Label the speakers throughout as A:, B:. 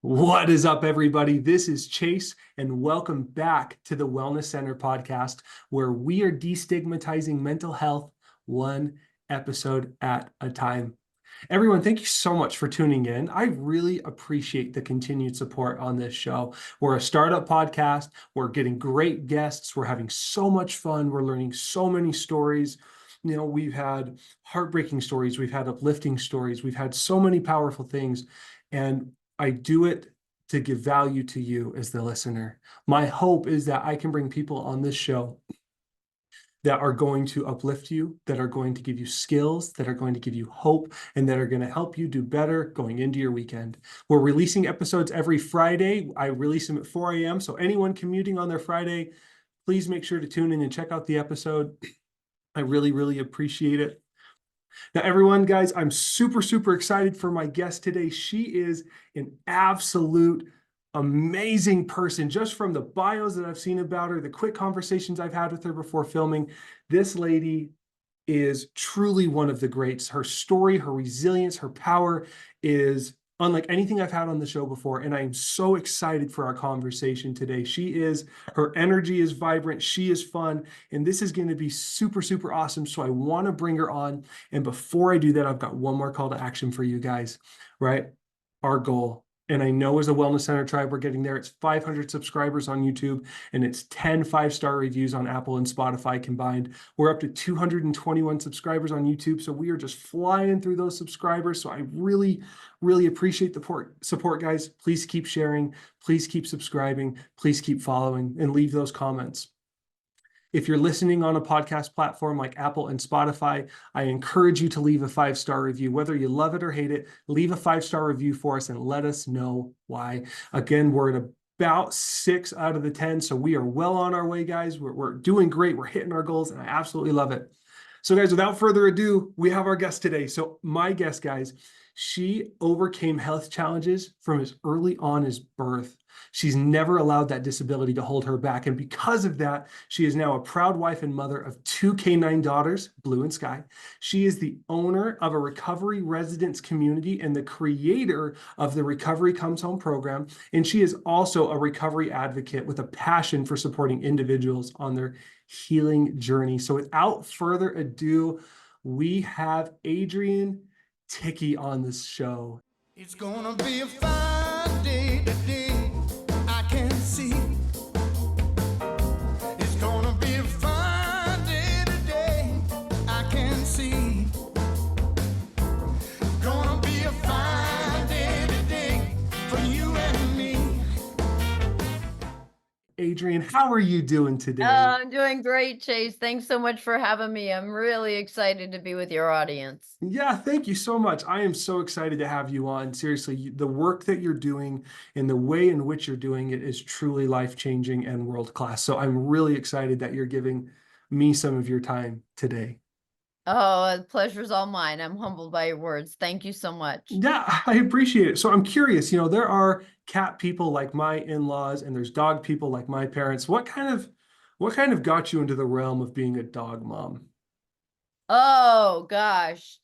A: What is up, everybody? This is Chase, and welcome back to the Wellness Center podcast, where we are destigmatizing mental health one episode at a time. Everyone, thank you so much for tuning in. I really appreciate the continued support on this show. We're a startup podcast. We're getting great guests. We're having so much fun. We're learning so many stories. We've had heartbreaking stories. We've had uplifting stories. We've had so many powerful things. And I do it to give value to you as the listener. My hope is that I can bring people on this show that are going to uplift you, that are going to give you skills, that are going to give you hope, and that are going to help you do better going into your weekend. We're releasing episodes every Friday. I release them at 4 a.m. So anyone commuting on their Friday, please make sure to tune in and check out the episode. I really, really appreciate it. Now, everyone, guys, I'm super, super excited for my guest today. She is an absolute amazing person. Just from the bios that I've seen about her, the quick conversations I've had with her before filming, this lady is truly one of the greats. Her story, her resilience, her power is unlike anything I've had on the show before. And I am so excited for our conversation today. Her energy is vibrant. She is fun. And this is going to be super, super awesome. So I want to bring her on. And before I do that, I've got one more call to action for you guys, right? Our goal. And I know as a Wellness Center tribe, we're getting there. It's 500 subscribers on YouTube, and it's 10 5-star reviews on Apple and Spotify combined. We're up to 221 subscribers on YouTube, so we are just flying through those subscribers. So I really, really appreciate the support, guys. Please keep sharing. Please keep subscribing. Please keep following and leave those comments. If you're listening on a podcast platform like Apple and Spotify, I encourage you to leave a 5-star review. Whether you love it or hate it, leave a 5-star review for us and let us know why. Again, we're at about 6 out of the 10, so we are well on our way, guys. We're doing great. We're hitting our goals, and I absolutely love it. So, guys, without further ado, we have our guest today. So my guest, guys, she overcame health challenges from as early on as birth. She's never allowed that disability to hold her back. And because of that, she is now a proud wife and mother of 2 canine daughters, Blue and Sky. She is the owner of a recovery residence community and the creator of the Recovery Comes Home program. And she is also a recovery advocate with a passion for supporting individuals on their healing journey. So without further ado, we have Adrienne Tichy on this show.
B: It's gonna be a fine day today, I can see. It's gonna be a fine day today, I can see. Gonna be a fine day today for you and me.
A: Adrienne, how are you doing today?
C: I'm doing great, Chase. Thanks so much for having me. I'm really excited to be with your audience.
A: Yeah, thank you so much. I am so excited to have you on. Seriously, the work that you're doing and the way in which you're doing it is truly life-changing and world-class. So I'm really excited that you're giving me some of your time today.
C: Oh, the pleasure's all mine. I'm humbled by your words. Thank you so much.
A: Yeah, I appreciate it. So I'm curious, there are cat people like my in-laws and there's dog people like my parents. What kind of got you into the realm of being a dog mom?
C: Oh, gosh.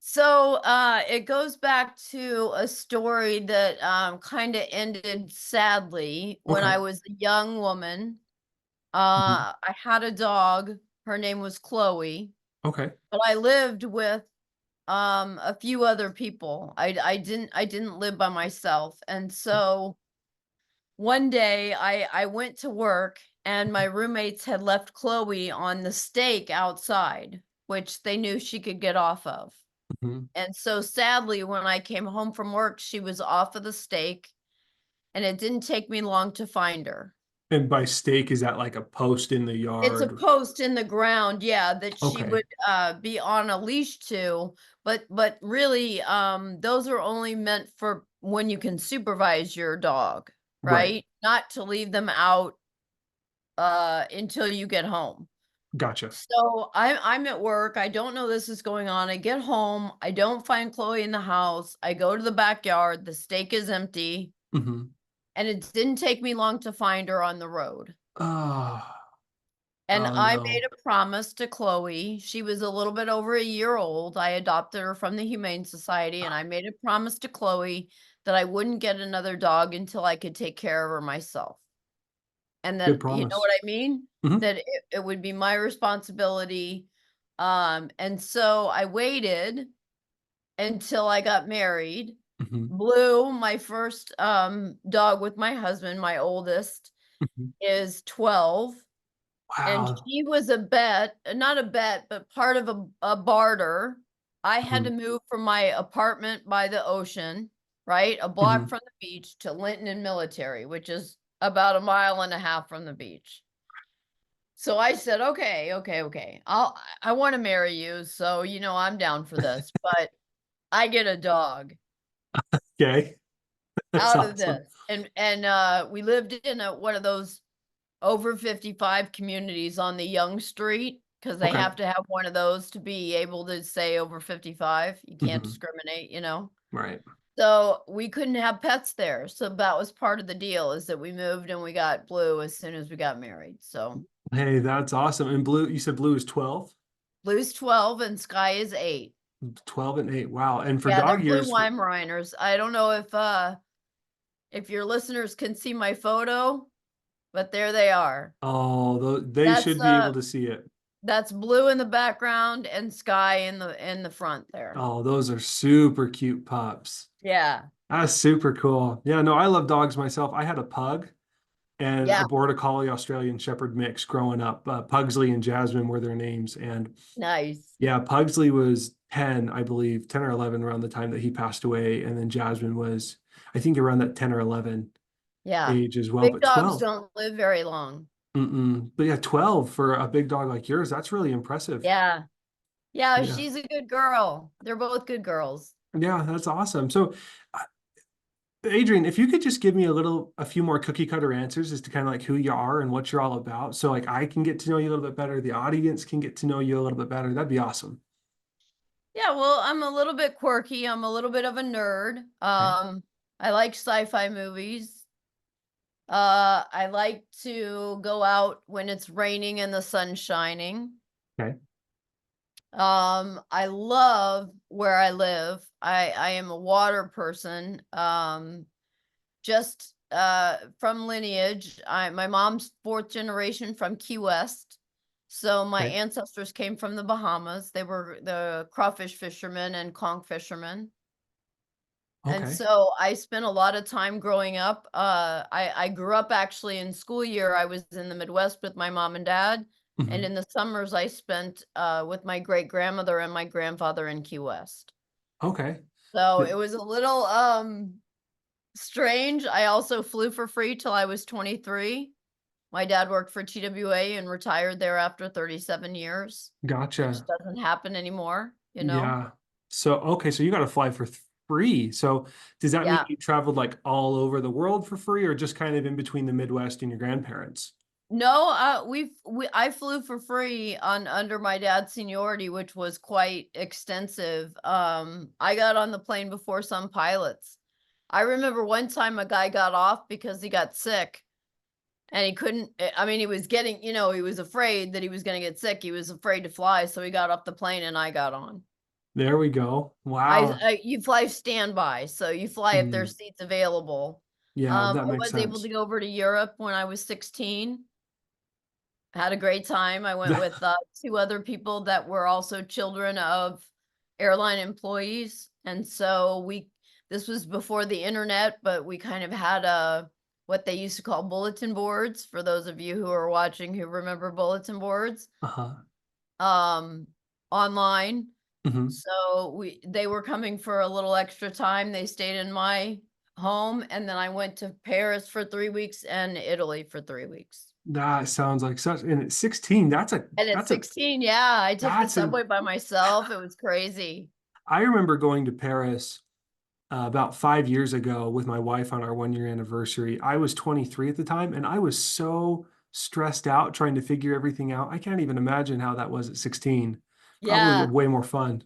C: So it goes back to a story that kind of ended sadly when
A: Okay.
C: I was a young woman.
A: Mhm.
C: I had a dog. Her name was Chloe,
A: Okay.
C: but I lived with a few other people. I didn't live by myself. And so one day I went to work and my roommates had left Chloe on the stake outside, which they knew she could get off of.
A: Mhm.
C: And so sadly, when I came home from work, she was off of the stake, and it didn't take me long to find her.
A: And by stake, is that like a post in the
C: It's a
A: yard?
C: post in the ground, yeah, that she
A: Okay.
C: would be on a leash to, but really those are only meant for when you can supervise your dog,
A: Right.
C: right? Not to leave them out until you get home.
A: Gotcha.
C: So I'm at work. I don't know this is going on. I get home. I don't find Chloe in the house. I go to the backyard. The stake is empty.
A: Mm-hmm.
C: And it didn't take me long to find her on the road.
A: Oh,
C: And
A: oh
C: I made
A: no.
C: a promise to Chloe. She was a little bit over a year old. I adopted her from the Humane Society, and I made a promise to Chloe that I wouldn't get another dog until I could take care of her myself. And
A: Good
C: that, you know
A: promise.
C: what I mean?
A: Mhm,
C: That it would be my responsibility. And so I waited until I got married.
A: mhm.
C: Blue, my first dog with my husband, my oldest,
A: Mhm.
C: is 12. And
A: Wow.
C: she was a bet, not a bet, but part of a barter. I had to
A: Mhm,
C: move from my apartment by the ocean, right? A block
A: mhm.
C: from the beach to Linton and Military, which is about a mile and a half from the beach. So I said, okay, okay, okay. I want to marry you. So, I'm down for this, but I get a dog
A: Okay. That's
C: out of
A: awesome.
C: this. And we lived in one of those over 55 communities on the Young Street, because they
A: Okay.
C: have to have one of those to be able to say over 55. You can't
A: Mhm.
C: discriminate.
A: Right.
C: So we couldn't have pets there. So that was part of the deal, is that we moved and we got Blue as soon as we got married. So
A: Hey, that's awesome. And Blue, you said Blue is 12?
C: Blue's 12 and Sky is 8.
A: 12 and 8. Wow. And for
C: Yeah, they're
A: dog
C: blue
A: years,
C: Weimaraners. I don't know if your listeners can see my photo, but there they are.
A: they
C: That's
A: should be able to see it.
C: that's Blue in the background and Sky in the front there.
A: Oh, those are super cute pups.
C: Yeah.
A: That's super cool. Yeah, no, I love dogs myself. I had a pug and
C: Yeah,
A: a Border Collie Australian Shepherd mix growing up. Pugsley and Jasmine were their names. And
C: nice.
A: yeah, Pugsley was 10, I believe, 10 or 11 around the time that he passed away. And then Jasmine was, I think, around that 10 or 11
C: Yeah.
A: age as well,
C: Big
A: but
C: dogs
A: 12.
C: don't live very long.
A: Mm-mm. But yeah, 12 for a big dog like yours, that's really impressive.
C: Yeah. Yeah,
A: Yeah.
C: she's a good girl. They're both good girls.
A: Yeah, that's awesome. So, uh, Adrienne, if you could just give me a few more cookie cutter answers as to kind of like who you are and what you're all about. So like I can get to know you a little bit better, the audience can get to know you a little bit better. That'd be awesome.
C: Yeah, well, I'm a little bit quirky. I'm a little bit of a nerd.
A: Okay.
C: I like sci-fi movies. I like to go out when it's raining and the sun's shining.
A: Okay.
C: I love where I live. I am a water person. Just from lineage, my mom's fourth generation from Key West. So my
A: Okay.
C: ancestors came from the Bahamas. They were the crawfish fishermen and conch fishermen. And
A: Okay.
C: so I spent a lot of time growing up. I grew up actually in school year. I was in the Midwest with my mom and dad. And
A: Mhm.
C: in the summers, I spent with my great grandmother and my grandfather in Key West.
A: Okay.
C: So
A: Th-
C: it was a little strange. I also flew for free till I was 23. My dad worked for TWA and retired there after 37 years, which
A: Gotcha.
C: doesn't happen anymore.
A: Yeah. So okay, so you got to fly for free. So does that mean
C: Yeah.
A: you traveled like all over the world for free or just kind of in between the Midwest and your grandparents?
C: No, I flew for free on under my dad's seniority, which was quite extensive. I got on the plane before some pilots. I remember one time a guy got off because he got sick and he couldn't, I mean, he was he was afraid that he was going to get sick. He was afraid to fly, so he got off the plane and I got on.
A: There we go. Wow.
C: You fly standby, so you fly if
A: Mhm.
C: there's seats available.
A: Yeah, that
C: I
A: makes
C: was able to
A: sense.
C: go over to Europe when I was 16. Had a great time. I went with, 2 other people that were also children of airline employees, and so this was before the internet, but we kind of had what they used to call bulletin boards, for those of you who are watching who remember bulletin boards,
A: Uh-huh.
C: um, online.
A: Mhm.
C: So they were coming for a little extra time. They stayed in my home, and then I went to Paris for 3 weeks and Italy for 3 weeks.
A: That sounds like such, and at 16,
C: And at
A: that's a
C: 16, yeah, I took the
A: that's a
C: subway by myself. It was crazy.
A: I remember going to Paris about 5 years ago with my wife on our 1 year anniversary. I was 23 at the time, and I was so stressed out trying to figure everything out. I can't even imagine how that was at 16. Probably
C: Yeah,
A: way more fun.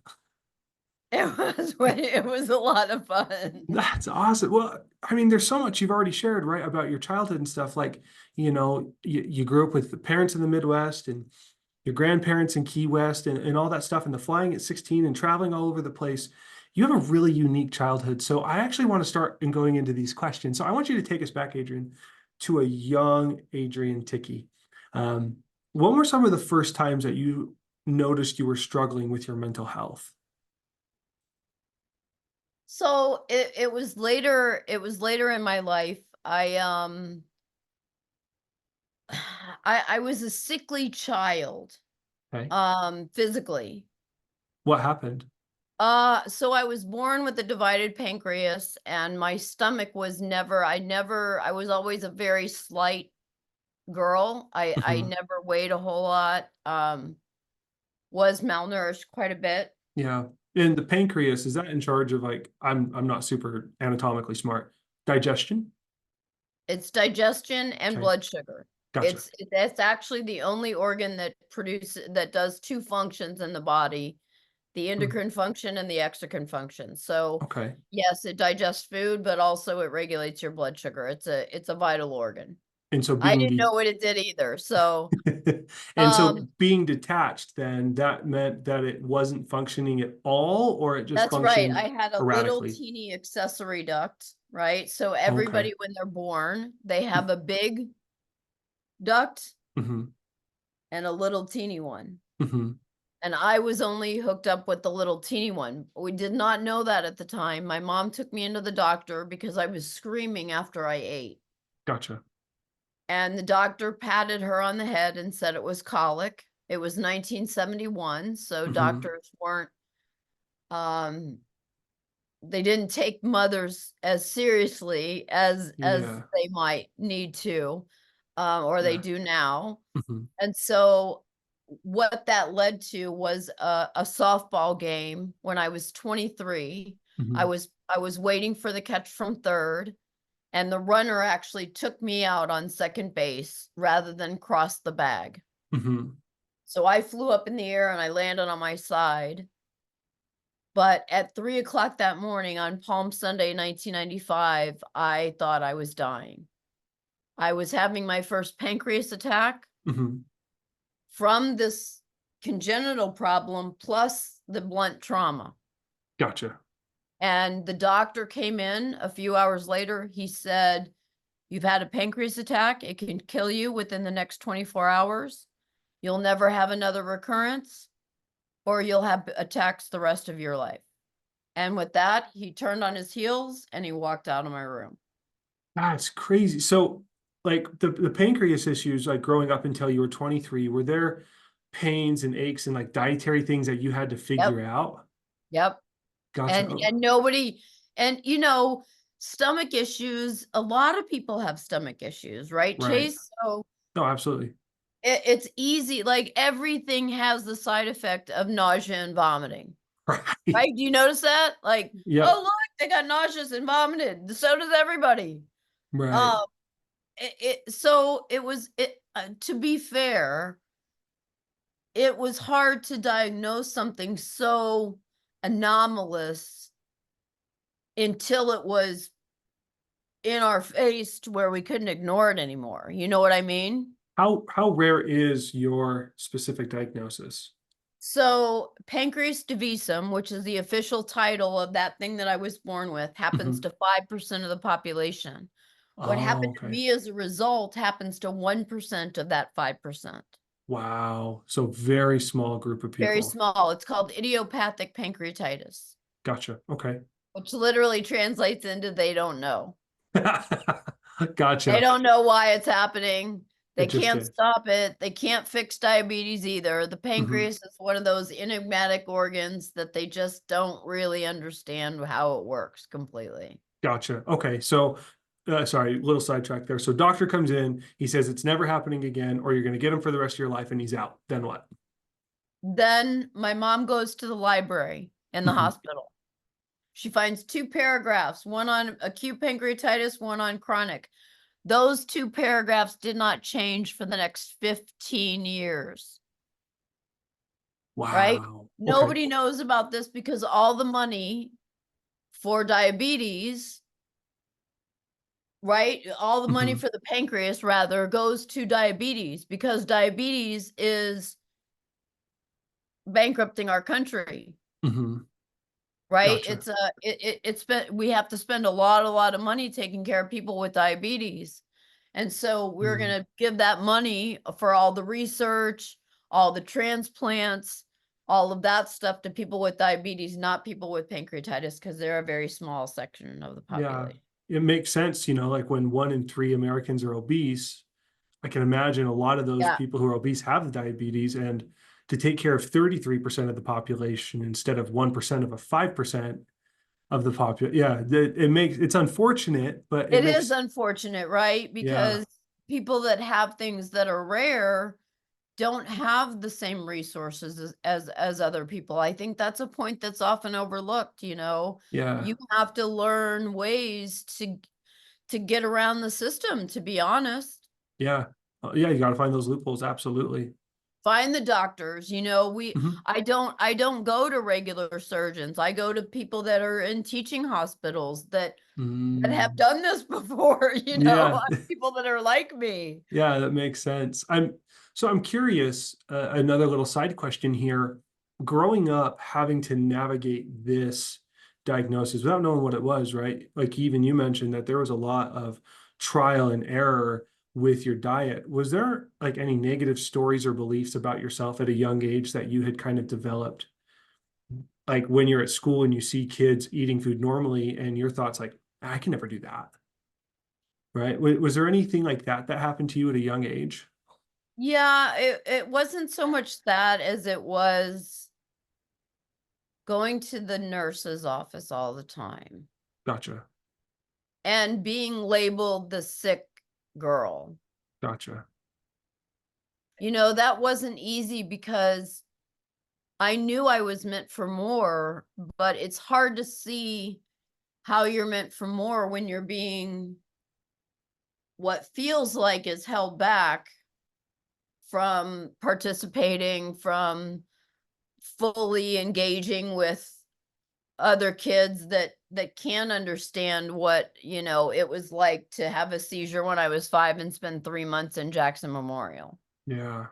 C: it was a lot of fun.
A: That's awesome. Well, I mean, there's so much you've already shared, right, about your childhood and stuff. Like, you grew up with the parents in the Midwest and your grandparents in Key West and all that stuff, and the flying at 16 and traveling all over the place. you have a really unique childhood. So I actually want to start in going into these questions. So I want you to take us back, Adrienne, to a young Adrienne Tichy. Um, when were some of the first times that you noticed you were struggling with your mental health?
C: So it was later, in my life. I was a sickly child,
A: Okay.
C: physically.
A: What happened?
C: So I was born with a divided pancreas, and my stomach was never, I was always a very slight girl. I
A: Mhm.
C: never weighed a whole lot, was malnourished quite a bit.
A: Yeah. And the pancreas, is that in charge of like, I'm not super anatomically smart. Digestion?
C: It's digestion and
A: Okay.
C: blood sugar.
A: Gotcha.
C: That's actually the only organ that does two functions in the body, the
A: Mm,
C: endocrine function and the exocrine function. So
A: okay.
C: yes, it digests food, but also it regulates your blood sugar. It's a vital organ.
A: And so
C: I
A: being
C: didn't
A: de
C: know what it did either. So
A: and so
C: um
A: being detached, then that meant that it wasn't functioning at all, or it just
C: that's right.
A: functioned
C: I had a little
A: erratically.
C: teeny accessory duct, right? So
A: Okay.
C: everybody when they're born, they have a big duct
A: Mm-hmm.
C: and a little teeny one.
A: Mm-hmm.
C: And I was only hooked up with the little teeny one. We did not know that at the time. My mom took me into the doctor because I was screaming after I ate.
A: Gotcha.
C: And the doctor patted her on the head and said it was colic. It was 1971, so
A: Mm-hmm.
C: doctors weren't um they didn't take mothers as seriously as
A: Yeah.
C: they might need to, or they
A: Yeah.
C: do now.
A: Mm-hmm.
C: And so what that led to was a softball game when I was 23.
A: Mm-hmm.
C: I was waiting for the catch from third, and the runner actually took me out on second base rather than cross the bag.
A: Mm-hmm.
C: So I flew up in the air and I landed on my side. But at 3 o'clock that morning on Palm Sunday, 1995, I thought I was dying. I was having my first pancreas attack
A: Mm-hmm.
C: from this congenital problem plus the blunt trauma.
A: Gotcha.
C: And the doctor came in a few hours later. He said, "You've had a pancreas attack. It can kill you within the next 24 hours. You'll never have another recurrence, or you'll have attacks the rest of your life." And with that, he turned on his heels and he walked out of my room.
A: That's crazy. So, like the pancreas issues, like growing up until you were 23, were there pains and aches and like dietary things that you had to
C: Yep.
A: figure out?
C: Yep.
A: Gotcha. Oh,
C: And nobody, and stomach issues, a lot of people have stomach issues, right,
A: right.
C: Chase? So
A: No, absolutely.
C: it's easy, like everything has the side effect of nausea and vomiting,
A: Right.
C: right? Do you notice that? Like, oh,
A: Yep.
C: look, they got nauseous and vomited. So does everybody.
A: Right.
C: Um, so to be fair, it was hard to diagnose something so anomalous until it was in our face to where we couldn't ignore it anymore. You know what I mean?
A: How rare is your specific diagnosis?
C: So, pancreas divisum, which is the official title of that thing that I was born with, happens
A: Mhm.
C: to 5% of the population. What
A: Oh,
C: happened to
A: okay.
C: me as a result happens to 1% of that 5%.
A: Wow. So very small group of
C: Very
A: people.
C: small. It's called idiopathic pancreatitis,
A: Gotcha. Okay.
C: which literally translates into they don't know. They
A: Gotcha.
C: don't know why it's happening.
A: It
C: They
A: just
C: can't
A: is.
C: stop it. They can't fix diabetes either. The
A: Mhm.
C: pancreas is one of those enigmatic organs that they just don't really understand how it works completely.
A: Gotcha. Okay. So, sorry, little sidetrack there. So, doctor comes in, he says it's never happening again, or you're going to get him for the rest of your life, and he's out. Then what?
C: Then my mom goes to the library in the
A: Mhm.
C: hospital. She finds two paragraphs, one on acute pancreatitis, one on chronic. Those two paragraphs did not change for the next 15 years, right?
A: Wow. Okay.
C: Nobody knows about this because all the money for diabetes, right? All the money
A: Mhm.
C: for the pancreas, rather, goes to diabetes because diabetes is bankrupting our country,
A: Mhm.
C: right?
A: Gotcha.
C: It's been, we have to spend a lot of money taking care of people with diabetes. And so we're
A: Mm,
C: gonna give that money for all the research, all the transplants, all of that stuff to people with diabetes, not people with pancreatitis, because they're a very small section of the
A: yeah,
C: population.
A: it makes sense, like when 1 in 3 Americans are obese, I can imagine a lot of those
C: Yeah,
A: people who are obese have the diabetes, and to take care of 33% of the population instead of 1% of a 5% of the population. Yeah, it's unfortunate, but it
C: it is
A: makes,
C: unfortunate, right?
A: yeah,
C: Because people that have things that are rare don't have the same resources as other people. I think that's a point that's often overlooked, you know?
A: yeah,
C: You have to learn ways to get around the system, to be honest.
A: yeah. Yeah, you got to find those loopholes. Absolutely.
C: Find the doctors, you know,
A: Mhm.
C: I don't go to regular surgeons. I go to people that are in teaching hospitals that have
A: Mm,
C: done this before, you know,
A: yeah.
C: people that are like me.
A: Yeah, that makes sense. I'm curious, another little side question here. Growing up, having to navigate this diagnosis without knowing what it was, right? Like even you mentioned that there was a lot of trial and error with your diet. Was there like any negative stories or beliefs about yourself at a young age that you had kind of developed? Like when you're at school and you see kids eating food normally and your thoughts like, I can never do that, right? Was there anything like that that happened to you at a young age?
C: Yeah, it wasn't so much that as it was going to the nurse's office all the time
A: Gotcha.
C: and being labeled the sick girl.
A: Gotcha.
C: You know, that wasn't easy because I knew I was meant for more, but it's hard to see how you're meant for more when you're being what feels like is held back from participating, from fully engaging with other kids that can understand what, you know, it was like to have a seizure when I was 5 and spend 3 months in Jackson Memorial,
A: Yeah.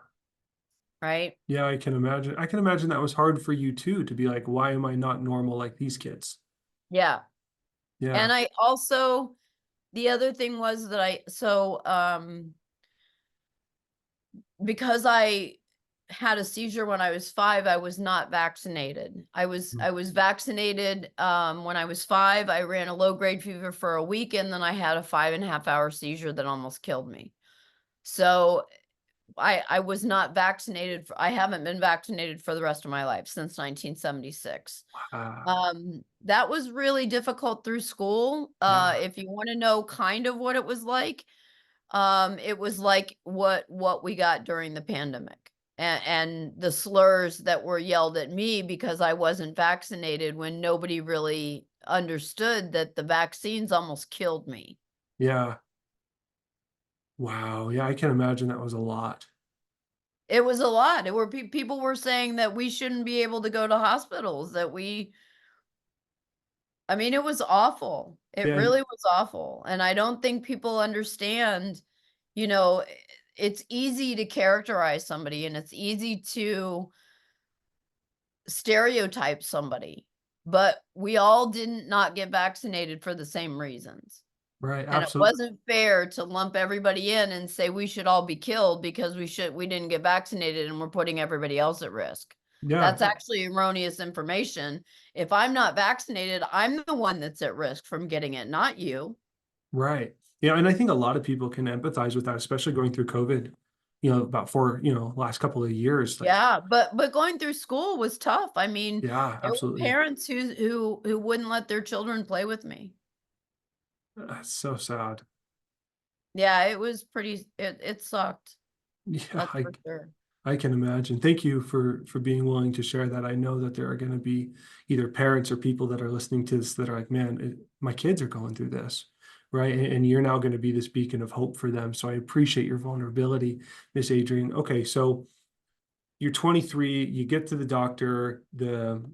C: right?
A: Yeah, I can imagine. I can imagine that was hard for you too, to be like, why am I not normal like these kids?
C: Yeah.
A: Yeah.
C: And I also, the other thing was that because I had a seizure when I was 5, I was not vaccinated.
A: Mm.
C: I was vaccinated when I was 5. I ran a low grade fever for a week and then I had a 5.5 hour seizure that almost killed me. So I was not vaccinated I haven't been vaccinated for the rest of my life since 1976.
A: Ah,
C: That was really difficult through school.
A: yeah.
C: If you want to know kind of what it was like what we got during the pandemic, and the slurs that were yelled at me because I wasn't vaccinated when nobody really understood that the vaccines almost killed me.
A: Yeah. Wow. Yeah, I can imagine that was a lot.
C: It was a lot. It were people were saying that we shouldn't be able to go to hospitals, that we I mean, it was awful. It
A: Yeah. And
C: really was awful, and I don't think people understand, you know, it's easy to characterize somebody and it's easy to stereotype somebody, but we all didn't not get vaccinated for the same reasons.
A: right.
C: And it
A: Absolutely.
C: wasn't fair to lump everybody in and say we should all be killed because we didn't get vaccinated and we're putting everybody else at risk.
A: Yeah.
C: That's actually erroneous information. If I'm not vaccinated, I'm the one that's at risk from getting it, not you.
A: Right. Yeah. And I think a lot of people can empathize with that, especially going through COVID, about last couple of years. Like,
C: Yeah, but going through school was tough. I mean,
A: yeah,
C: there were
A: absolutely.
C: parents who wouldn't let their children play with me.
A: That's so sad.
C: Yeah, it was it sucked.
A: Yeah.
C: That's for sure.
A: I can imagine. Thank you for being willing to share that. I know that there are going to be either parents or people that are listening to this that are like, man, my kids are going through this, right? And you're now going to be this beacon of hope for them. So I appreciate your vulnerability, Miss Adrienne. Okay, so you're 23, you get to the doctor, the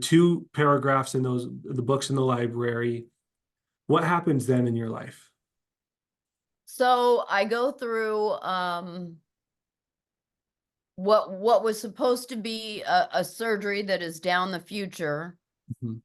A: two paragraphs in the books in the library. What happens then in your life?
C: So I go through what was supposed to be a surgery that is down the future,
A: Mhm.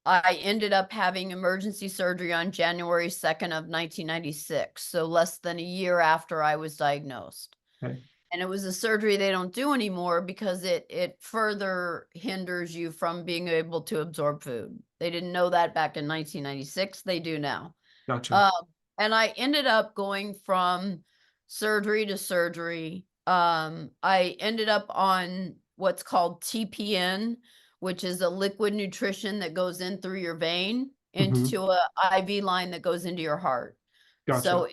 C: I ended up having emergency surgery on January 2nd of 1996, so less than a year after I was diagnosed.
A: Okay.
C: And it was a surgery they don't do anymore because it further hinders you from being able to absorb food. They didn't know that back in 1996, they do now.
A: Gotcha.
C: Um, and I ended up going from surgery to surgery. I ended up on what's called TPN, which is a liquid nutrition that goes in through your vein
A: Hmm.
C: into a IV line that goes into your heart. So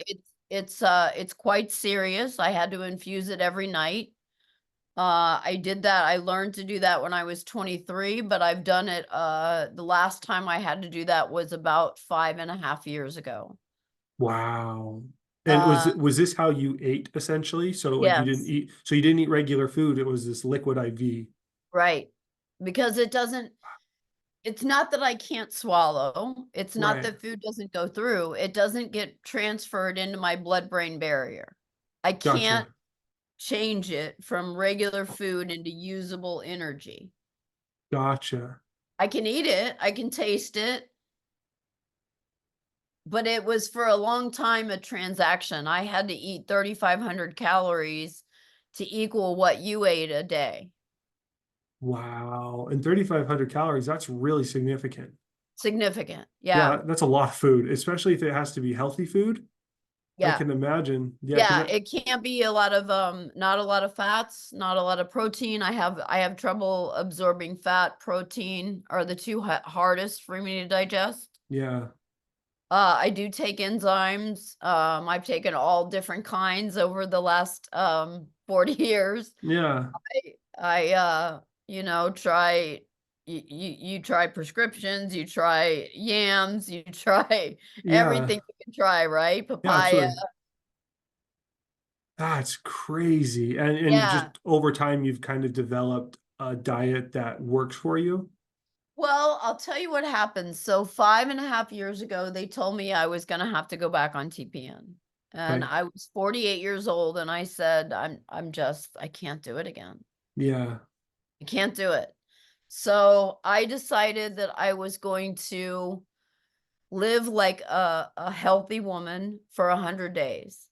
A: Gotcha.
C: it's quite serious. I had to infuse it every night. I did that. I learned to do that when I was 23, but I've done it. The last time I had to do that was about 5.5 years ago.
A: Wow. And
C: Uh,
A: was this how you ate essentially? So like
C: yes,
A: you didn't eat regular food, it was this liquid IV.
C: right. Because it's not that I can't swallow. It's not
A: Right.
C: that food doesn't go through. It doesn't get transferred into my blood-brain barrier. I can't
A: Gotcha.
C: change it from regular food into usable energy.
A: Gotcha.
C: I can eat it, I can taste it, but it was for a long time a transaction. I had to eat 3,500 calories to equal what you ate a day.
A: Wow. And 3,500 calories, that's really significant.
C: Significant.
A: Yeah,
C: Yeah.
A: that's a lot of food, especially if it has to be healthy food. I
C: Yeah.
A: can imagine. Yeah, because
C: Yeah, it can't be a lot of not a lot of fats, not a lot of protein. I have trouble absorbing fat. Protein are the two hardest for me to digest.
A: yeah,
C: I do take enzymes. I've taken all different kinds over the last 40 years.
A: yeah,
C: I try you try prescriptions, you try yams, you try
A: yeah,
C: everything you can try, right?
A: yeah,
C: Papaya.
A: absolutely. That's crazy. And
C: Yeah.
A: just over time, you've kind of developed a diet that works for you.
C: Well, I'll tell you what happened. So 5.5 years ago, they told me I was gonna have to go back on TPN. And
A: Okay.
C: I was 48 years old and I said, I can't do it again.
A: Yeah,
C: I can't do it. So I decided that I was going to live like a healthy woman for 100 days.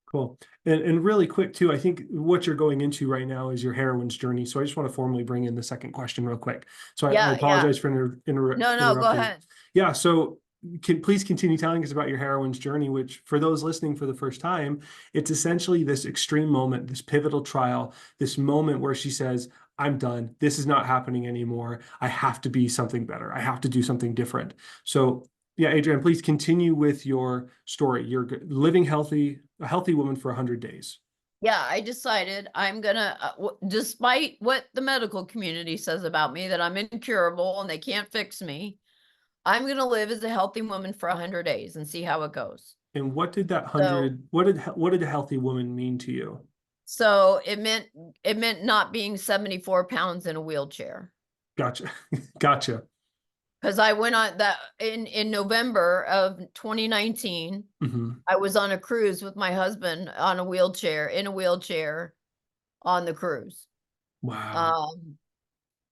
A: cool. And really quick too, I think what you're going into right now is your heroine's journey. So I just want to formally bring in the second question real quick. So I
C: Yeah, yeah.
A: apologize for
C: No, go
A: interrupting.
C: ahead.
A: Yeah, so please continue telling us about your heroine's journey, which for those listening for the first time, it's essentially this extreme moment, this pivotal trial, this moment where she says, I'm done. This is not happening anymore. I have to be something better. I have to do something different. So yeah, Adrienne, please continue with your story. You're living healthy, a healthy woman for 100 days.
C: Yeah, I decided I'm gonna, despite what the medical community says about me, that I'm incurable and they can't fix me, I'm gonna live as a healthy woman for 100 days and see how it goes.
A: And what did that
C: So,
A: 100, what did a healthy woman mean to you?
C: so it meant not being 74 pounds in a wheelchair.
A: Gotcha. Gotcha.
C: Because I went on that in November of 2019.
A: Hmm.
C: I was on a cruise with my husband on a wheelchair, in a wheelchair on the cruise.
A: Wow.
C: Um,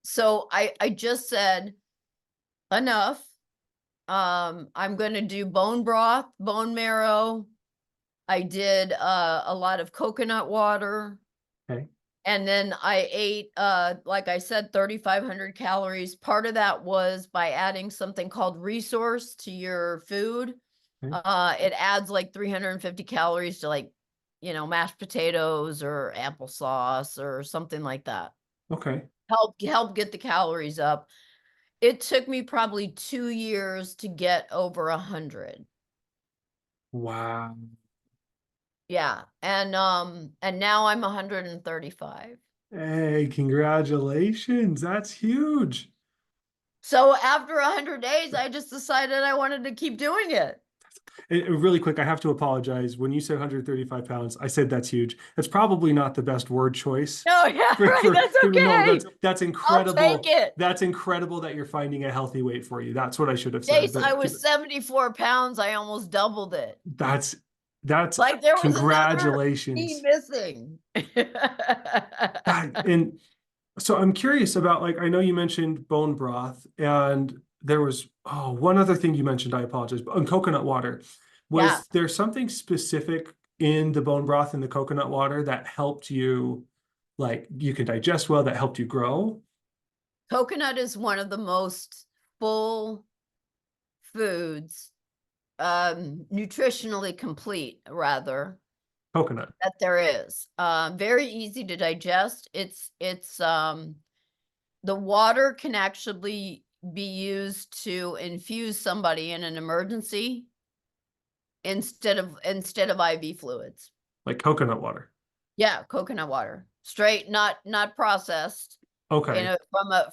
C: so I just said enough. I'm going to do bone broth, bone marrow. I did a lot of coconut water.
A: Okay.
C: And then I ate, like I said, 3,500 calories. Part of that was by adding something called resource to your food.
A: Okay.
C: It adds like 350 calories to like, mashed potatoes or applesauce or something like that.
A: Okay.
C: Help get the calories up. It took me probably 2 years to get over 100.
A: Wow.
C: Yeah. And now I'm 135.
A: Hey, congratulations. That's huge.
C: So after 100 days, I just decided I wanted to keep doing it.
A: And really quick, I have to apologize. When you said 135 pounds, I said that's huge. That's probably not the best word choice
C: Oh, yeah,
A: for,
C: right.
A: for
C: That's
A: people. No,
C: okay.
A: that's
C: I'll take
A: incredible.
C: it.
A: That's incredible that you're finding a healthy weight for you. That's what I should have said.
C: Jace, I
A: But
C: was 74 pounds. I almost doubled it.
A: that's That's
C: Like there was another piece
A: congratulations.
C: missing.
A: And so I'm curious about, like, I know you mentioned bone broth, and there was, oh, one other thing you mentioned, I apologize, and coconut water.
C: Yeah,
A: Was there something specific in the bone broth and the coconut water that helped you, like, you can digest well, that helped you grow?
C: coconut is one of the most full foods, nutritionally complete rather,
A: Coconut.
C: that there is. Very easy to digest. The water can actually be used to infuse somebody in an emergency instead of IV fluids.
A: Like coconut water.
C: Yeah, coconut water. Straight, not processed,
A: Okay.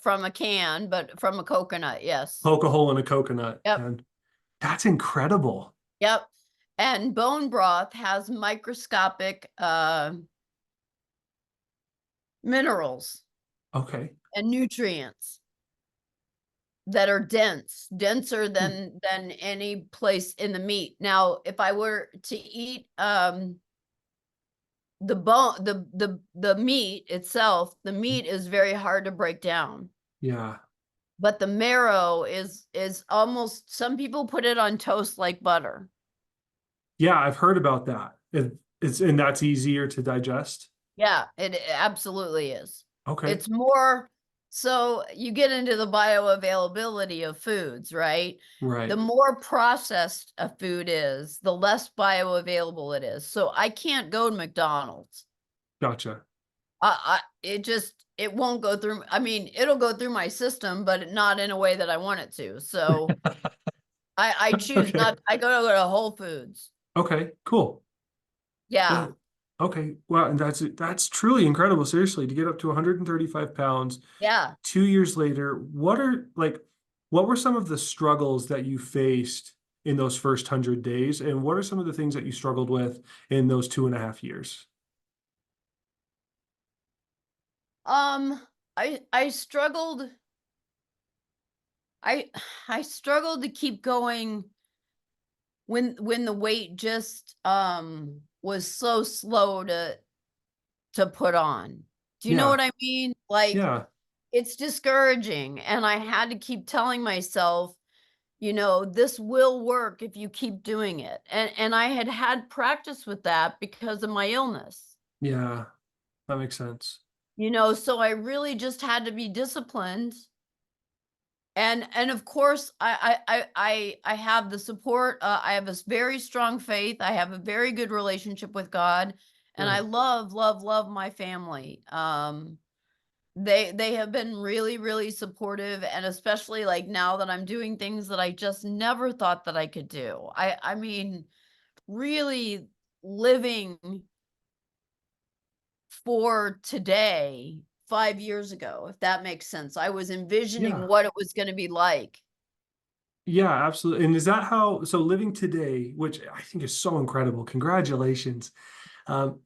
C: from a can, but from a coconut, yes.
A: Poke a hole in a coconut.
C: Yep,
A: And that's incredible.
C: yep. And bone broth has microscopic, minerals
A: Okay.
C: and nutrients that are denser
A: Hmm.
C: than any place in the meat. Now, if I were to eat, the meat itself, the meat is very hard to break down.
A: Yeah.
C: But the marrow is almost, some people put it on toast like butter.
A: Yeah, I've heard about that. And that's easier to digest.
C: Yeah, it absolutely is.
A: Okay.
C: It's more, so you get into the bioavailability of foods, right? The
A: Right.
C: more processed a food is, the less bioavailable it is. So I can't go to McDonald's.
A: Gotcha.
C: It won't go through. I mean, it'll go through my system, but not in a way that I want it to. So I choose
A: Okay.
C: not. I go to Whole Foods.
A: Okay. Cool.
C: Yeah,
A: That- okay. Wow. And that's truly incredible. Seriously, to get up to 135 pounds
C: yeah.
A: 2 years later, what were some of the struggles that you faced in those first 100 days? And what are some of the things that you struggled with in those 2.5 years?
C: Um, I struggled. I I struggled to keep going when the weight just was so slow to put on. Do you know
A: Yeah.
C: what I mean? Like,
A: Yeah.
C: it's discouraging, and I had to keep telling myself, this will work if you keep doing it. And I had practice with that because of my illness.
A: Yeah. That makes sense.
C: So I really just had to be disciplined. And of course, I have the support. I have a very strong faith. I have a very good relationship with God, and I
A: Good.
C: love, love, love my family. They have been really, really supportive, and especially like now that I'm doing things that I just never thought that I could do. I mean, really living for today 5 years ago, if that makes sense. I was envisioning
A: Yeah.
C: what it was going to be like.
A: Yeah, absolutely. And is that how, so living today, which I think is so incredible, congratulations. Um,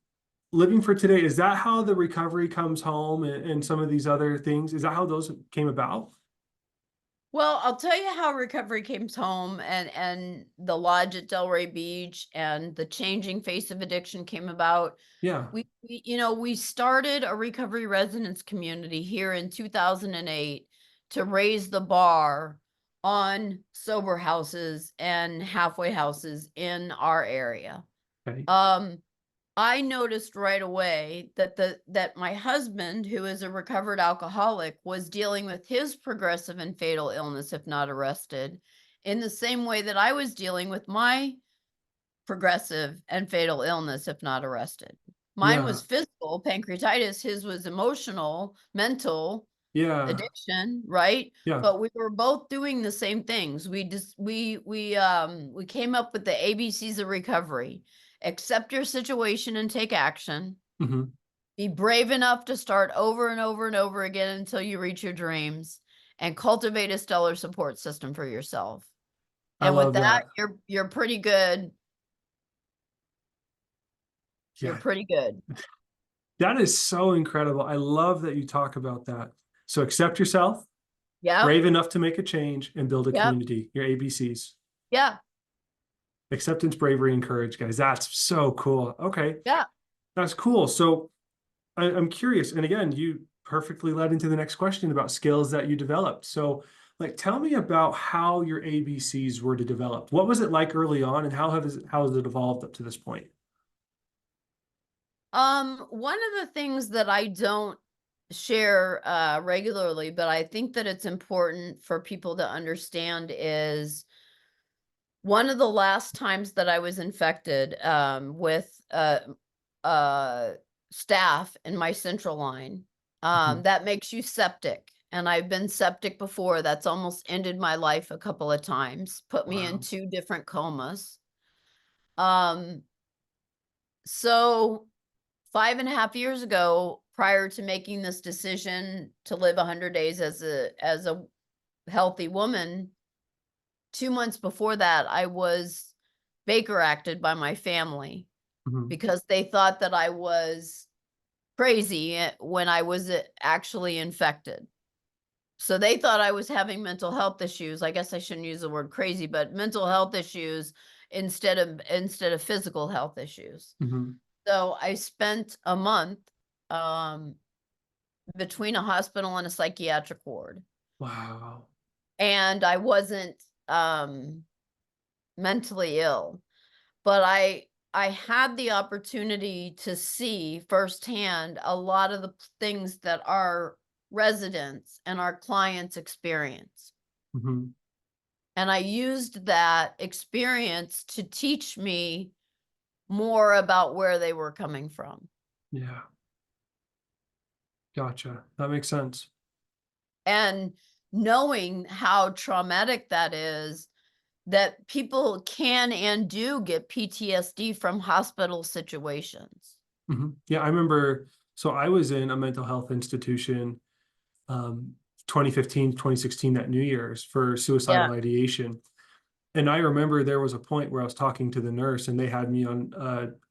A: Living for today, is that how the recovery comes home and some of these other things? Is that how those came about?
C: Well, I'll tell you how recovery came home, and the lodge at Delray Beach and the changing face of addiction came about.
A: Yeah.
C: We started a recovery residence community here in 2008 to raise the bar on sober houses and halfway houses in our area.
A: Okay.
C: Um, I noticed right away that my husband, who is a recovered alcoholic, was dealing with his progressive and fatal illness if not arrested, in the same way that I was dealing with my progressive and fatal illness if not arrested. Mine
A: Yeah.
C: was physical, pancreatitis, his was emotional, mental,
A: Yeah.
C: addiction, right?
A: Yeah.
C: But we were both doing the same things. We came up with the ABCs of recovery. Accept your situation and take action.
A: Hmm.
C: Be brave enough to start over and over and over again until you reach your dreams, and cultivate a stellar support system for yourself.
A: I
C: And with
A: love
C: that,
A: that.
C: you're pretty good. You're
A: Yeah.
C: pretty good.
A: That is so incredible. I love that you talk about that. So accept yourself,
C: Yep.
A: brave enough to make a change, and build a
C: Yep.
A: community, your ABCs.
C: Yeah.
A: Acceptance, bravery, and courage, guys. That's so cool. Okay,
C: Yeah.
A: that's cool. So I'm curious, and again, you perfectly led into the next question about skills that you developed. So, like, tell me about how your ABCs were to develop. What was it like early on, and how has it evolved up to this point?
C: One of the things that I don't share regularly, but I think that it's important for people to understand is one of the last times that I was infected with staph in my central line,
A: Mhm.
C: that makes you septic. And I've been septic before. That's almost ended my life a couple of times, put me in
A: Wow.
C: 2 different comas. Um, so 5.5 years ago, prior to making this decision to live 100 days as a healthy woman, 2 months before that, I was Baker acted by my family
A: Mhm.
C: because they thought that I was crazy when I was actually infected. So they thought I was having mental health issues. I guess I shouldn't use the word crazy, but mental health issues instead of physical health issues.
A: Mhm.
C: So I spent a month um, between a hospital and a psychiatric ward,
A: Wow.
C: and I wasn't um, mentally ill, but I had the opportunity to see firsthand a lot of the things that our residents and our clients experience.
A: Mhm.
C: And I used that experience to teach me more about where they were coming from.
A: Yeah. Gotcha. That makes sense.
C: And knowing how traumatic that is, that people can and do get PTSD from hospital situations.
A: Yeah, I remember. So I was in a mental health institution, um, 2015, 2016, that New Year's for
C: Yeah,
A: suicidal ideation. And I remember there was a point where I was talking to the nurse and they had me on,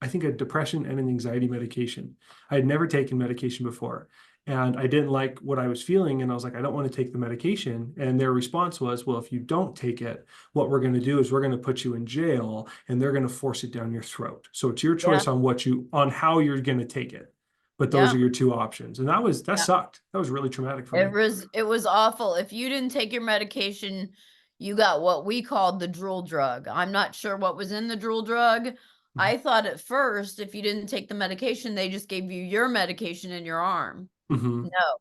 A: I think, a depression and an anxiety medication. I had never taken medication before. And I didn't like what I was feeling. And I was like, I don't want to take the medication. And their response was, well, if you don't take it, what we're going to do is we're going to put you in jail and they're going to force it down your throat. So it's your
C: yeah,
A: choice on on how you're going to take it. But those
C: yeah,
A: are your two options. And that
C: yeah.
A: sucked. That was really traumatic for me.
C: It was awful. If you didn't take your medication, you got what we called the drool drug. I'm not sure what was in the drool drug. I thought at first if you didn't take the medication, they just gave you your medication in your arm.
A: Mm-hmm.
C: No,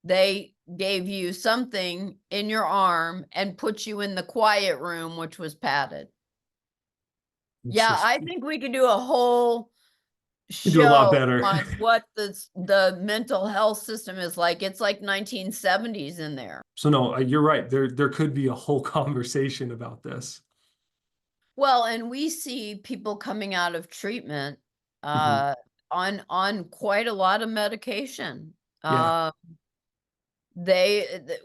C: they gave you something in your arm and put you in the quiet room, which was padded.
A: It's
C: Yeah,
A: just,
C: I think we could do a whole
A: you do a lot
C: show
A: better.
C: on what the mental health system is like. It's like 1970s in there.
A: So no, you're right. There could be a whole conversation about this.
C: Well, and we see people coming out of treatment
A: Mhm.
C: uh on quite a lot of medication.
A: Yeah.
C: Uh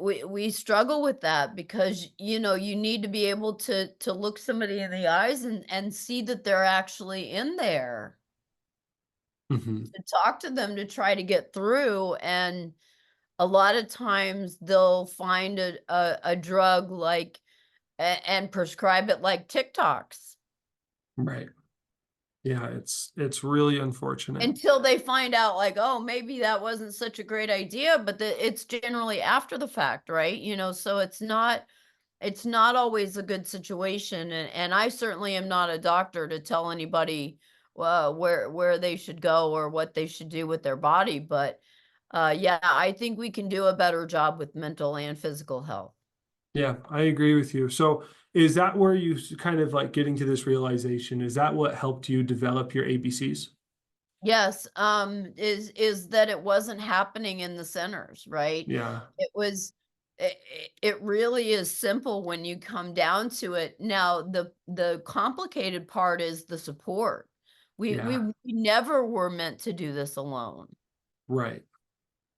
C: we struggle with that because you need to be able to look somebody in the eyes and see that they're actually in there,
A: Mhm.
C: to talk to them to try to get through. And a lot of times they'll find a drug like and prescribe it like TikToks
A: Right. Yeah, it's really unfortunate.
C: until they find out like, oh, maybe that wasn't such a great idea, but it's generally after the fact, right? So it's not always a good situation. And I certainly am not a doctor to tell anybody where they should go or what they should do with their body. But yeah, I think we can do a better job with mental and physical health.
A: Yeah, I agree with you. So is that where you kind of like getting to this realization? Is that what helped you develop your ABCs?
C: Yes, is that it wasn't happening in the centers, right?
A: Yeah.
C: It was it really is simple when you come down to it. Now, the complicated part is the support. We
A: Yeah.
C: we never were meant to do this alone.
A: Right.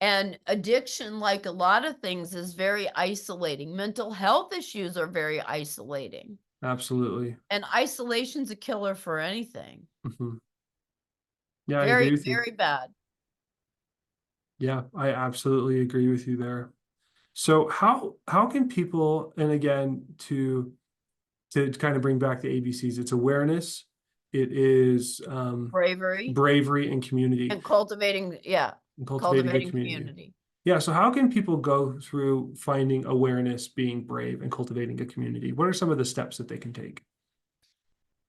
C: And addiction, like a lot of things, is very isolating. Mental health issues are very isolating.
A: Absolutely.
C: And isolation's a killer for anything.
A: Mhm. Yeah, I agree
C: Very,
A: with you.
C: very bad.
A: Yeah, I absolutely agree with you there. So how can people, and again, to to kind of bring back the ABCs, it's awareness, it is
C: Bravery
A: bravery and community,
C: and cultivating, yeah,
A: and cultivating good
C: cultivating
A: community.
C: community.
A: Yeah. So how can people go through finding awareness, being brave, and cultivating a community? What are some of the steps that they can take?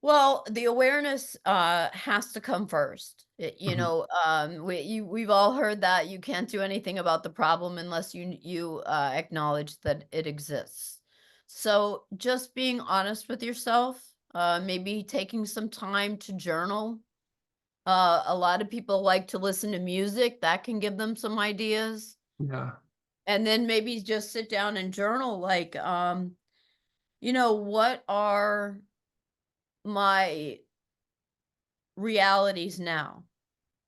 C: Well, the awareness has to come first.
A: Mhm.
C: We've all heard that you can't do anything about the problem unless you acknowledge that it exists. So just being honest with yourself, maybe taking some time to journal. A lot of people like to listen to music, that can give them some ideas.
A: Yeah.
C: And then maybe just sit down and journal, like, what are my realities now?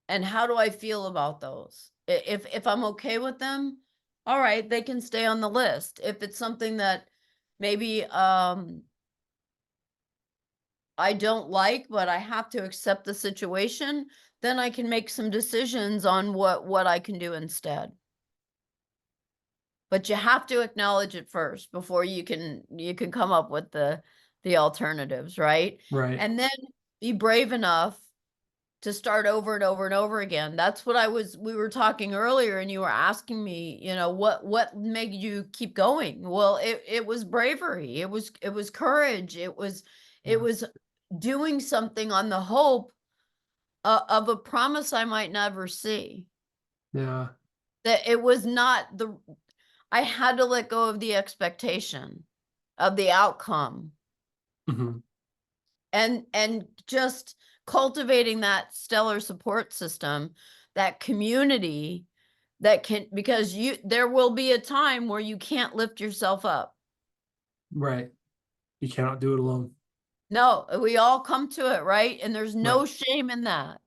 C: And how do I feel about those? If I'm okay with them, all right, they can stay on the list. If it's something that maybe I don't like, but I have to accept the situation, then I can make some decisions on what I can do instead. But you have to acknowledge it first before you can come up with the alternatives, right?
A: Right.
C: And then be brave enough to start over and over and over again. That's what we were talking earlier and you were asking me, what made you keep going? Well, it was bravery. It was courage. It
A: Yeah.
C: was doing something on the hope of a promise I might never see.
A: Yeah.
C: That it was not the I had to let go of the expectation of the outcome
A: Mhm.
C: and just cultivating that stellar support system, that community that can, because there will be a time where you can't lift yourself up.
A: Right. You cannot do it alone.
C: No, we all come to it, right? And there's
A: Right.
C: no shame in that.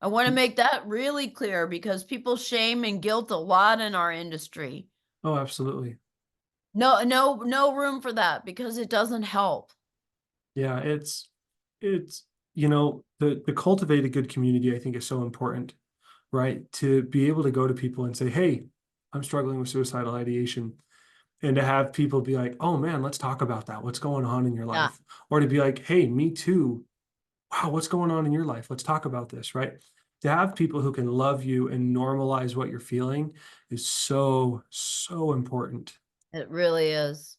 C: I want to
A: Mm.
C: make that really clear because people shame and guilt a lot in our industry.
A: Oh, absolutely.
C: No room for that because it doesn't help.
A: Yeah, it's the cultivated good community I think is so important, right? To be able to go to people and say, "Hey, I'm struggling with suicidal ideation." And to have people be like, "Oh man, let's talk about that. What's going on in your
C: Yeah.
A: life?" Or to be like, "Hey, me too. Wow, what's going on in your life? Let's talk about this," right? To have people who can love you and normalize what you're feeling is so, so important.
C: It really is.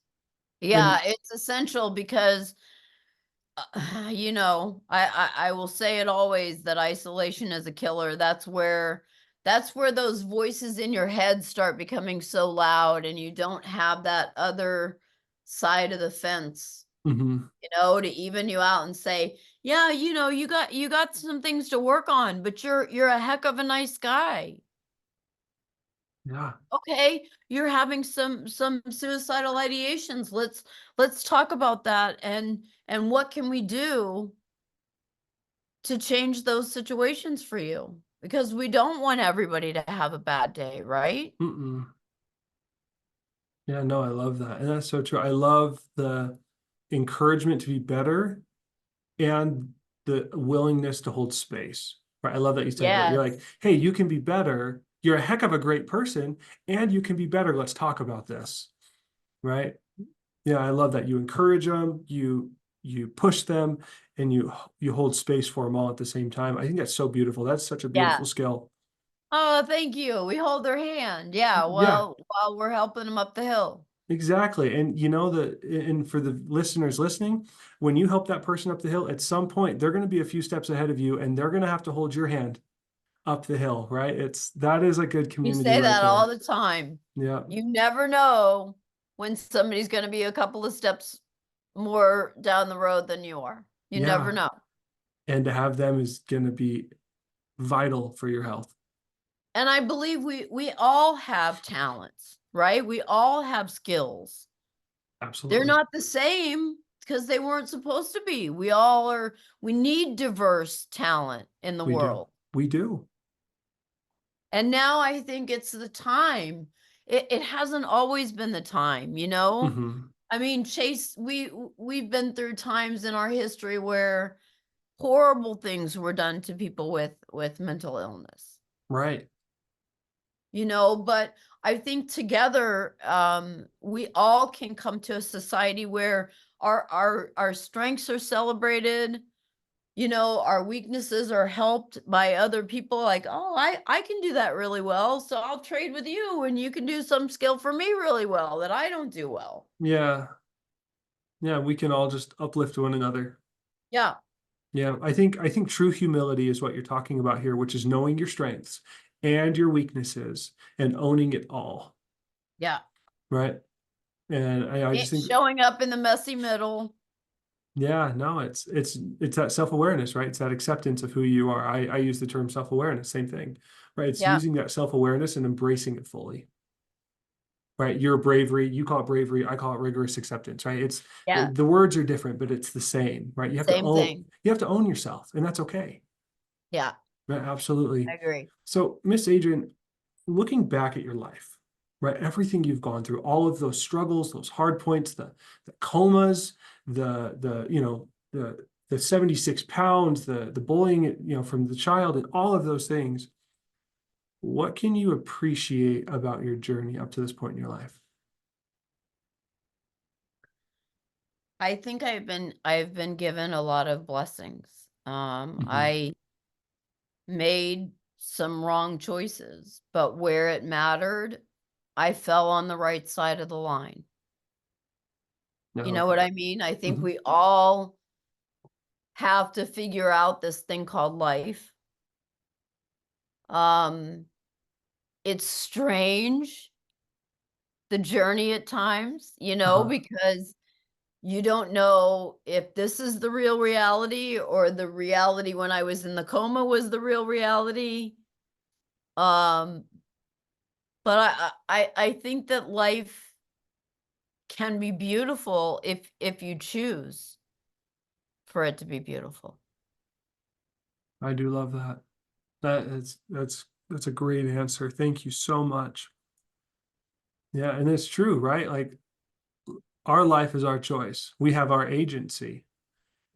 C: Yeah,
A: And
C: it's essential because, I will say it always that isolation is a killer. That's where those voices in your head start becoming so loud and you don't have that other side of the fence,
A: mhm,
C: to even you out and say, "Yeah, you got some things to work on, but you're a heck of a nice guy."
A: yeah,
C: Okay, you're having some suicidal ideations. Let's talk about that and what can we do to change those situations for you? Because we don't want everybody to have a bad day, right?
A: mm-mm. Yeah, no, I love that, and that's so true. I love the encouragement to be better and the willingness to hold space, right? I love that you said that. You're like,
C: Yes.
A: "Hey, you can be better. You're a heck of a great person, and you can be better. Let's talk about this," right? Yeah, I love that. You encourage them, you push them, and you hold space for them all at the same time. I think that's so beautiful. That's such a
C: Yeah.
A: beautiful skill.
C: Oh, thank you. We hold their hand. Yeah,
A: Yeah,
C: while we're helping them up the hill.
A: exactly. And and for the listeners listening, when you help that person up the hill, at some point they're going to be a few steps ahead of you, and they're going to have to hold your hand up the hill, right? That is a good
C: You
A: community
C: say
A: right
C: that all
A: there.
C: the time.
A: Yeah.
C: You never know when somebody's going to be a couple of steps more down the road than you are. You never
A: Yeah.
C: know.
A: And to have them is going to be vital for your health.
C: And I believe we all have talents, right? We all have skills. They're
A: Absolutely.
C: not the same because they weren't supposed to be. We need diverse talent in the
A: We do.
C: world.
A: We do.
C: And now I think it's the time. It hasn't always been the time, you know?
A: Hmm.
C: I mean, Chase, we've been through times in our history where horrible things were done to people with mental illness.
A: Right.
C: But I think together we all can come to a society where our strengths are celebrated, you know, our weaknesses are helped by other people, like, oh, I can do that really well, so I'll trade with you and you can do some skill for me really well that I don't do well.
A: Yeah. Yeah, we can all just uplift one another.
C: Yeah,
A: Yeah, I think true humility is what you're talking about here, which is knowing your strengths and your weaknesses and owning it all,
C: yeah.
A: right? And I just think,
C: Showing up in the messy middle.
A: yeah, no, it's that self-awareness, right? It's that acceptance of who you are. I use the term self-awareness, same thing, right? It's
C: Yeah,
A: using that self-awareness and embracing it fully, right? Your bravery, you call it bravery, I call it rigorous acceptance, right? It's
C: yeah,
A: the words are different, but it's the same, right?
C: same thing.
A: You have to own yourself, and that's okay.
C: Yeah,
A: Right, absolutely.
C: I agree.
A: So, Miss Adrienne, looking back at your life, right, everything you've gone through, all of those struggles, those hard points, the comas, the you know the 76 pounds, the bullying, from the child, and all of those things. What can you appreciate about your journey up to this point in your life?
C: I think I've been given a lot of blessings.
A: Mhm.
C: I made some wrong choices, but where it mattered, I fell on the right side of the line. You
A: No.
C: know what I mean? I think
A: Mhm.
C: we all have to figure out this thing called life. Um, it's strange, the journey at times, you know,
A: Uh-huh.
C: because you don't know if this is the real reality or the reality when I was in the coma was the real reality. Um, but I think that life can be beautiful if you choose for it to be beautiful.
A: I do love that. That's a great answer. Thank you so much. Yeah, and it's true, right? Like our life is our choice. We have our agency.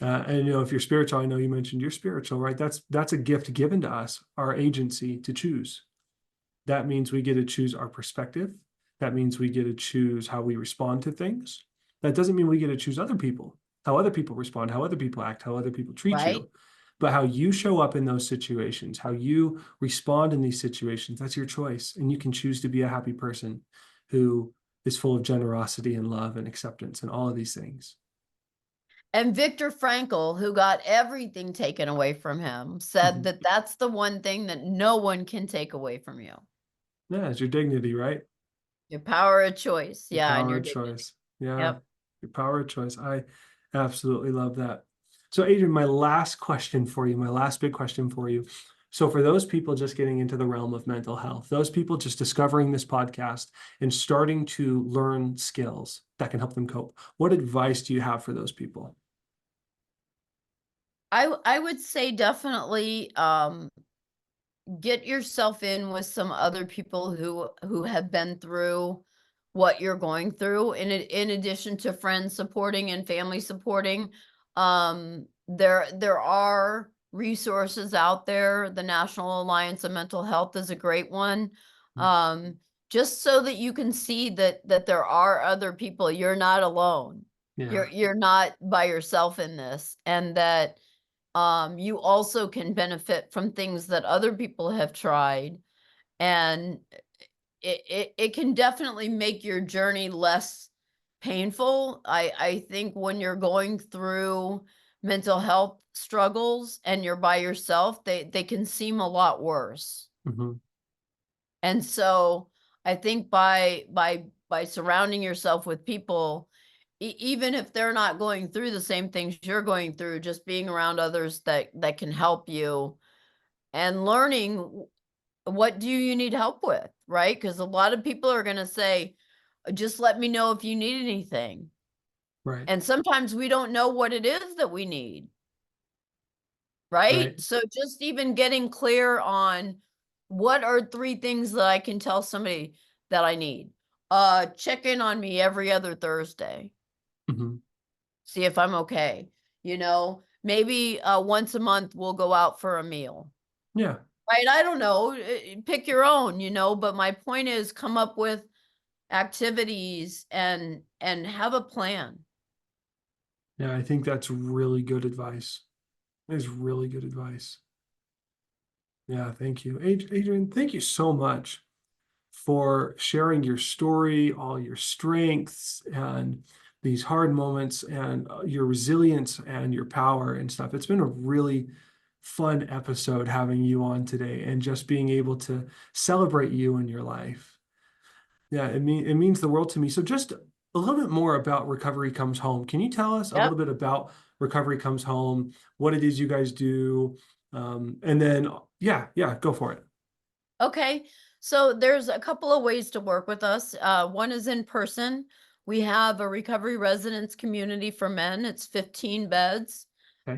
A: And if you're spiritual, I know you mentioned you're spiritual, right? That's a gift given to us, our agency to choose. That means we get to choose our perspective. That means we get to choose how we respond to things. That doesn't mean we get to choose other people, how other people respond, how other people act, how other people treat
C: Right?
A: you. But how you show up in those situations, how you respond in these situations, that's your choice. And you can choose to be a happy person who is full of generosity and love and acceptance and all of these things.
C: And Viktor Frankl, who got everything taken away from him, said
A: Mhm.
C: that that's the one thing that no one can take away from you.
A: Yeah, it's your dignity, right?
C: Your power of choice.
A: Your
C: Yeah, and
A: power
C: your
A: of
C: dignity.
A: choice. Yeah,
C: Yep.
A: your power of choice. I absolutely love that. So, Adrienne, my last question for you, my last big question for you. So, for those people just getting into the realm of mental health, those people just discovering this podcast and starting to learn skills that can help them cope, what advice do you have for those people?
C: I would say definitely get yourself in with some other people who have been through what you're going through in addition to friends supporting and family supporting. There are resources out there. The National Alliance of Mental Health is a great one. um just so that you can see that there are other people. You're not alone.
A: Yeah.
C: You're not by yourself in this, and that you also can benefit from things that other people have tried, and it can definitely make your journey less painful. I think when you're going through mental health struggles and you're by yourself, they can seem a lot worse.
A: Hmm.
C: And so I think by surrounding yourself with people, even if they're not going through the same things you're going through, just being around others that can help you, and learning what do you need help with, right? Because a lot of people are going to say, just let me know if you need anything.
A: Right.
C: And sometimes we don't know what it is that we need, right?
A: Right.
C: So just even getting clear on what are 3 things that I can tell somebody that I need. Check in on me every other Thursday.
A: Hmm.
C: See if I'm okay. You know, maybe once a month we'll go out for a meal.
A: Yeah.
C: Right? I don't know. Pick your own, you know, but my point is come up with activities and have a plan.
A: Yeah, I think that's really good advice. That is really good advice. Yeah, thank you. Adrienne, thank you so much for sharing your story, all your strengths and these hard moments and your resilience and your power and stuff. It's been a really fun episode having you on today and just being able to celebrate you in your life. Yeah, it means the world to me. So just a little bit more about Recovery Comes Home. Can you tell us a
C: Yep.
A: little bit about Recovery Comes Home, what it is you guys do? And then, yeah, go for it.
C: Okay. So there's a couple of ways to work with us. One is in person. We have a recovery residence community for men. It's 15 beds.
A: Okay.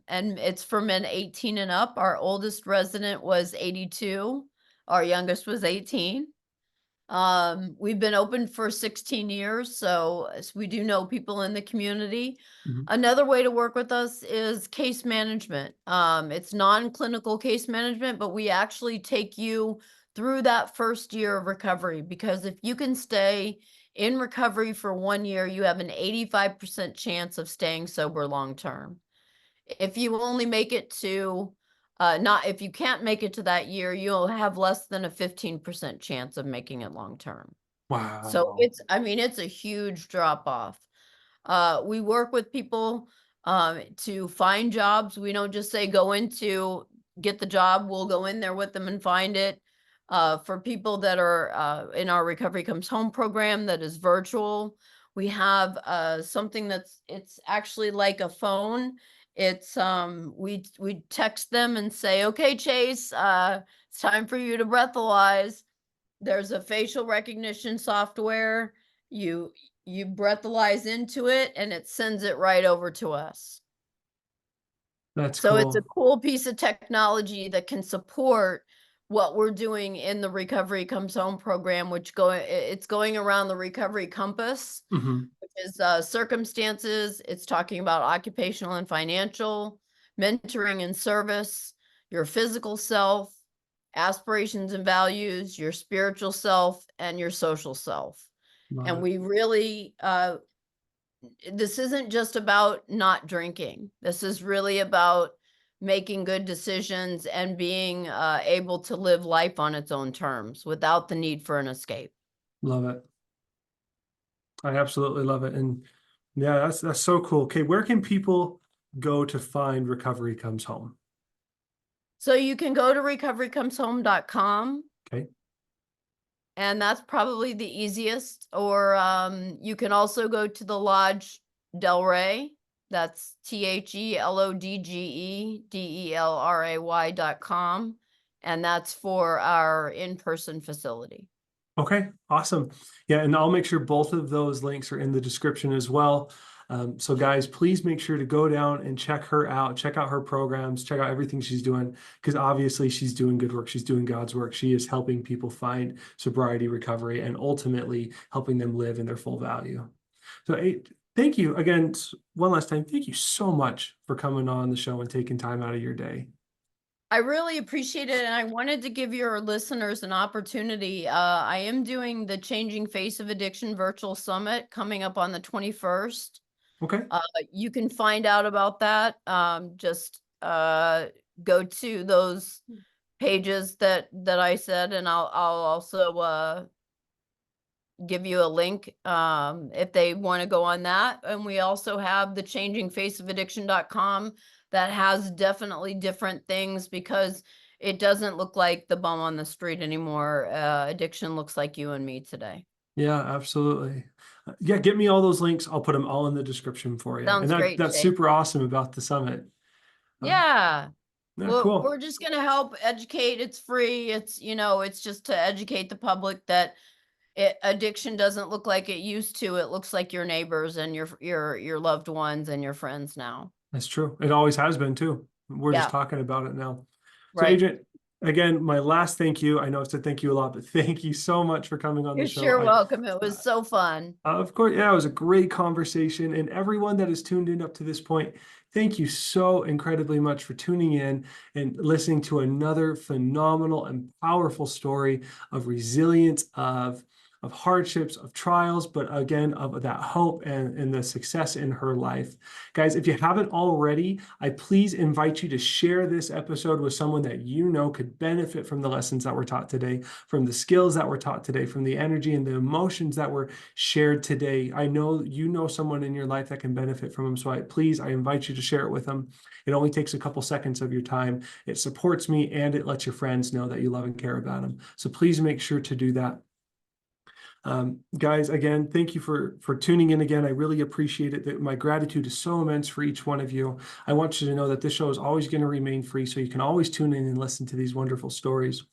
C: And it's for men 18 and up. Our oldest resident was 82. Our youngest was 18. We've been open for 16 years, so we do know people in the community.
A: Mhm.
C: Another way to work with us is case management. It's non-clinical case management, but we actually take you through that first year of recovery, because if you can stay in recovery for 1 year, you have an 85% chance of staying sober long term. If you only make it to not if you can't make it to that year, you'll have less than a 15% chance of making it long term. So
A: Wow.
C: it's a huge drop off. We work with people to find jobs. We don't just say go into get the job. We'll go in there with them and find it. For people that are in our Recovery Comes Home program that is virtual, we have something it's actually like a phone. It's we text them and say, okay, Chase, it's time for you to breathalyze. There's a facial recognition software. You you breathalyze into it and it sends it right over to us.
A: That's
C: So it's a
A: cool.
C: cool piece of technology that can support what we're doing in the Recovery Comes Home program, it's going around the recovery compass,
A: Hmm.
C: which is circumstances. It's talking about occupational and financial, mentoring and service, your physical self, aspirations and values, your spiritual self, and your social self.
A: Love
C: And
A: it.
C: we really, this isn't just about not drinking. This is really about making good decisions and being able to live life on its own terms without the need for an escape.
A: Love it. I absolutely love it. And yeah, that's so cool. Okay, where can people go to find Recovery Comes Home?
C: So you can go to recoverycomeshome.com,
A: Okay.
C: and that's probably the easiest. Or you can also go to the Lodge Delray. That's TheLodgeDelray.com. And that's for our in-person facility.
A: Okay, awesome. Yeah, and I'll make sure both of those links are in the description as well. So guys, please make sure to go down and check her out, check out her programs, check out everything she's doing, because obviously she's doing good work. She's doing God's work. She is helping people find sobriety, recovery, and ultimately helping them live in their full value. So thank you again, one last time. Thank you so much for coming on the show and taking time out of your day.
C: I really appreciate it, and I wanted to give your listeners an opportunity. I am doing the Changing Face of Addiction Virtual Summit coming up on the 21st.
A: Okay.
C: You can find out about that. Just go to those pages that I said, and I'll also give you a link if they want to go on that. And we also have the changingfaceofaddiction.com that has definitely different things, because it doesn't look like the bum on the street anymore. Addiction looks like you and me today.
A: Yeah, absolutely. Yeah, get me all those links. I'll put them all in the description for you. And
C: Sounds great,
A: that's
C: Chase.
A: super awesome about the summit. Uh,
C: Yeah.
A: yeah,
C: Well,
A: cool.
C: we're just going to help educate. It's free. It's just to educate the public that addiction doesn't look like it used to. It looks like your neighbors and your loved ones and your friends now.
A: That's true. It always has been too. We're just
C: Yeah,
A: talking about it now. So
C: right.
A: Adrienne, again, my last thank you. I know I've said thank you a lot, but thank you so much for coming on the
C: You're
A: show.
C: sure welcome. It was so fun.
A: Of course, yeah, it was a great conversation. And everyone that has tuned in up to this point, thank you so incredibly much for tuning in and listening to another phenomenal and powerful story of resilience, of of hardships, of trials, but again, of that hope and the success in her life. Guys, if you haven't already, I please invite you to share this episode with someone that you know could benefit from the lessons that were taught today, from the skills that were taught today, from the energy and the emotions that were shared today. I know you know someone in your life that can benefit from them, so I invite you to share it with them. It only takes a couple seconds of your time. It supports me and it lets your friends know that you love and care about them. So please make sure to do that. Guys, again, thank you for tuning in again. I really appreciate it. My gratitude is so immense for each one of you. I want you to know that this show is always going to remain free, so you can always tune in and listen to these wonderful stories.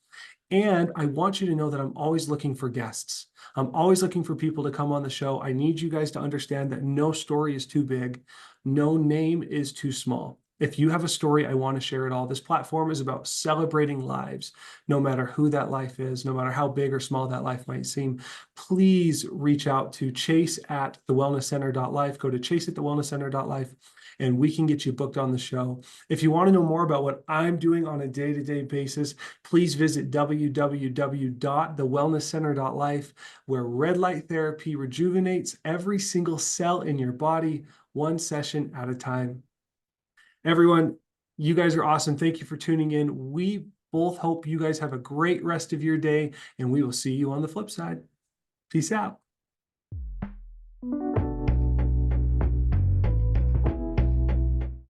A: And I want you to know that I'm always looking for guests. I'm always looking for people to come on the show. I need you guys to understand that no story is too big. No name is too small. If you have a story, I want to share it all. This platform is about celebrating lives, no matter who that life is, no matter how big or small that life might seem. Please reach out to chase@thewellnesscenter.life. Go to chase@thewellnesscenter.life, and we can get you booked on the show. If you want to know more about what I'm doing on a day-to-day basis, please visit www.thewellnesscenter.life, where red light therapy rejuvenates every single cell in your body, one session at a time. Everyone, you guys are awesome. Thank you for tuning in. We both hope you guys have a great rest of your day, and we will see you on the flip side. Peace out.